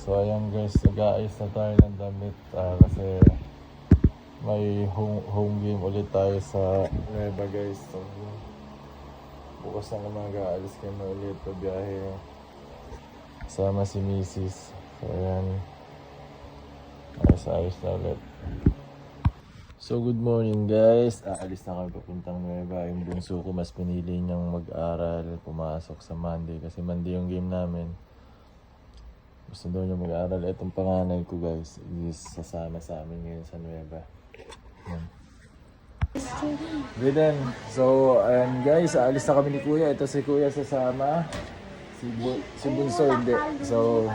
So ayan guys, nag-aayos na tayo ng damit kasi may home game ulit tayo sa Nueva guys. So bukas na naman mag-aalis kami ulit pa biyahe sama si Mrs. So ayan, ayos na ulit. So good morning guys, aalis na kami papuntang Nueva. Yung bunso ko mas pinili niyang mag-aral, pumasok sa Monday kasi Monday yung game namin. Gusto daw niya mag-aaral. Itong panganay ko guys is sasama sa amin ngayon sa Nueva. Good then. So ayan guys, aalis na kami ni Kuya. Ito si Kuya sasama. Si Bunso hindi. So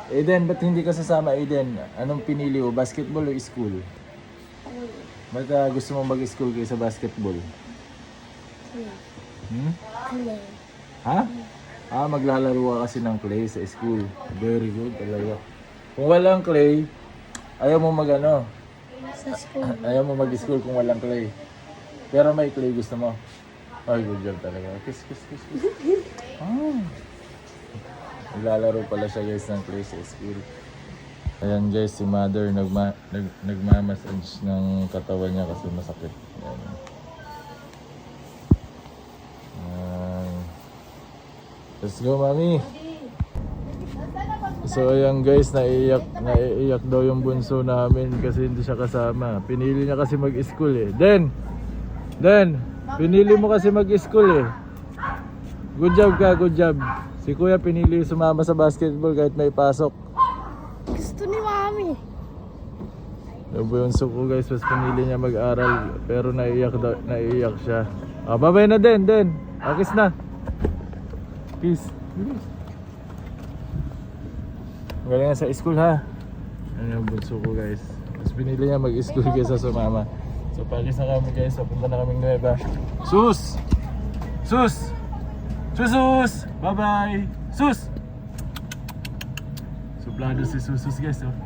Aiden, ba't hindi ka sasama Aiden? Anong pinili mo? Basketball o school? Ba't gusto mo mag-school kayo sa basketball? Ha? Maglalaro ka kasi ng clay sa school. Very good talaga. Kung walang clay, ayaw mo mag-ano? Sa school. Ayaw mo mag-school kung walang clay. Pero may clay gusto mo. Ay, good job talaga. Kiss. Naglalaro pala siya guys ng clay sa school. Ayan guys, si mother nagmamassage ng katawan niya kasi masakit. Ayan. Let's go, mami. So ayan guys, naiiyak daw yung bunso namin kasi hindi siya kasama. Pinili niya kasi mag-school eh. Den, pinili mo kasi mag-school eh. Good job ka, good job. Si Kuya pinili sumama sa basketball kahit may pasok. Gusto ni Mami. Yung bunso ko guys, mas pinili niya mag-aral pero naiiyak siya. Babay na Den. Akis na. Peace. Galing sa school ha. Ano yung bunso ko guys. Mas pinili niya mag-school kaysa sumama. So pagkis na kami guys. Punta na kaming Nueva. Sus! Bye bye! Sus! Suplado si Susus guys oh.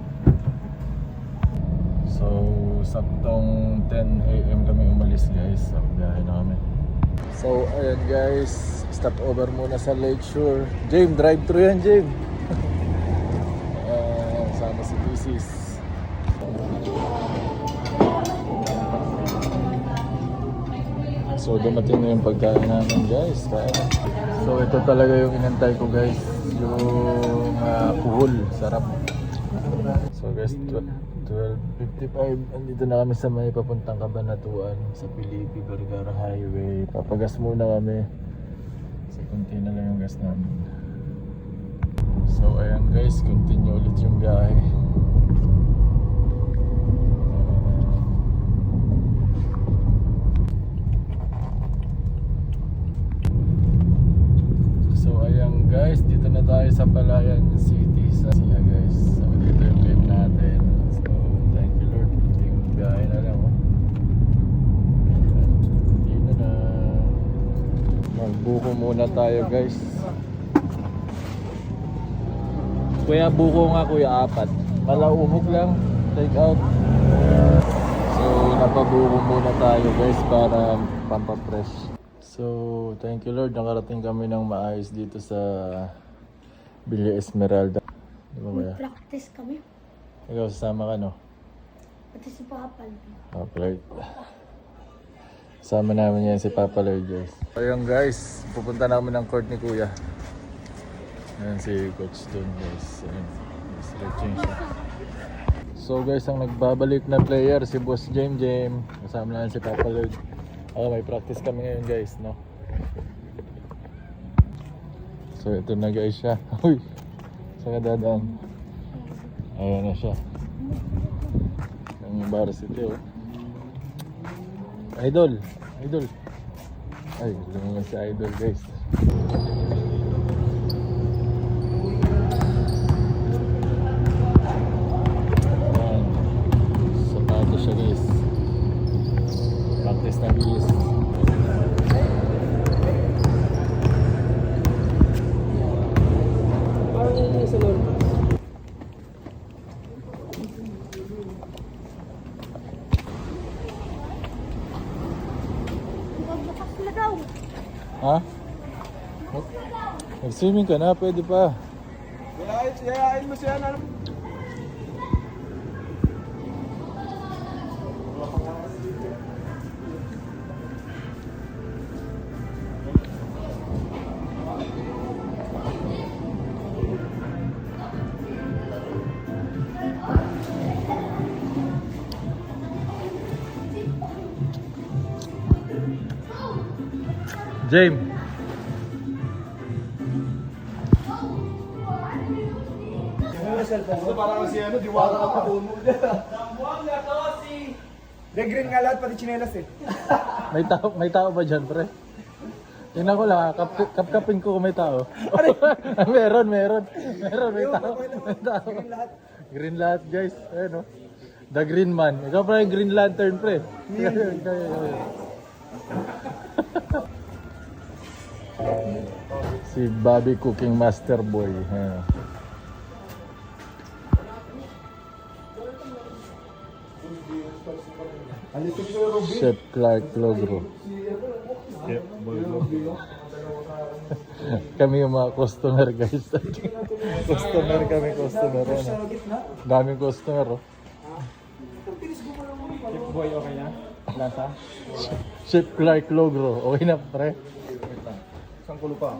So saktong 10 AM kami umalis guys. So biyahe na kami. So ayan guys, stop over muna sa Lakeshore. James, drive-thru yan James. Sama si Mrs. So dumating na yung pagkain namin guys. So ito talaga yung inantay ko guys. Yung puhol, sarap. So guys, 12:55, andito na kami sa may papuntang Cabanatuan sa Pilipi, Vergara Highway. Papagas muna kami. So konti na lang yung gas namin. So ayan guys, continue ulit yung biyahe. So ayan guys, dito na tayo sa Palayan City sa Asia guys. So dito yung game natin. So thank you Lord, yung biyahe na lang oh. Dito na. Magbuko muna tayo guys. Kuya buko nga kuya, 4. Malauhog lang, take out. So napabuko muna tayo guys para pampapress. So thank you Lord, nakarating kami ng maayos dito sa Villa Esmeralda. Di ba kuya? Practice kami. Ikaw sasama ka no? Pati si Papa. Papa Lord. Sama namin yan si Papa Lord guys. Ayun guys, pupunta namin ng court ni kuya. Ayan si Coach Don guys. Ayan, stretching siya. So guys, ang nagbabalik na player si Boss James. Kasama na si Papa Lord. May practice kami ngayon guys, no? So ito na guys siya. Uy, saan ka dadaan? Ayan na siya. Ang varsity oh. Idol. Ay, lumang si Idol guys. Siya guys, practice na guys. Ha? Mag-swimming ka na, pwede pa. Yayain mo siya. Ano? James. Ito parang si ano, diwara ka pa puno niya. De, green nga lahat, pati chinelas eh. May tao ba dyan, pre? Tingnan ko lang, kapkapin ko kung may tao. meron, may tao. May tao. Green lahat, guys. Ayun, oh. The Green Man. Ikaw pa yung Green Lantern, pre. Si Bobby Cooking Master Boy. Ayun. Chef Clark Logro. Kami yung mga customer, guys. Customer. Ano. Daming customer, oh. Chef boy, okay na? Lasa? Chef Clark Logro. Okay na, pre? Isang kulo pa.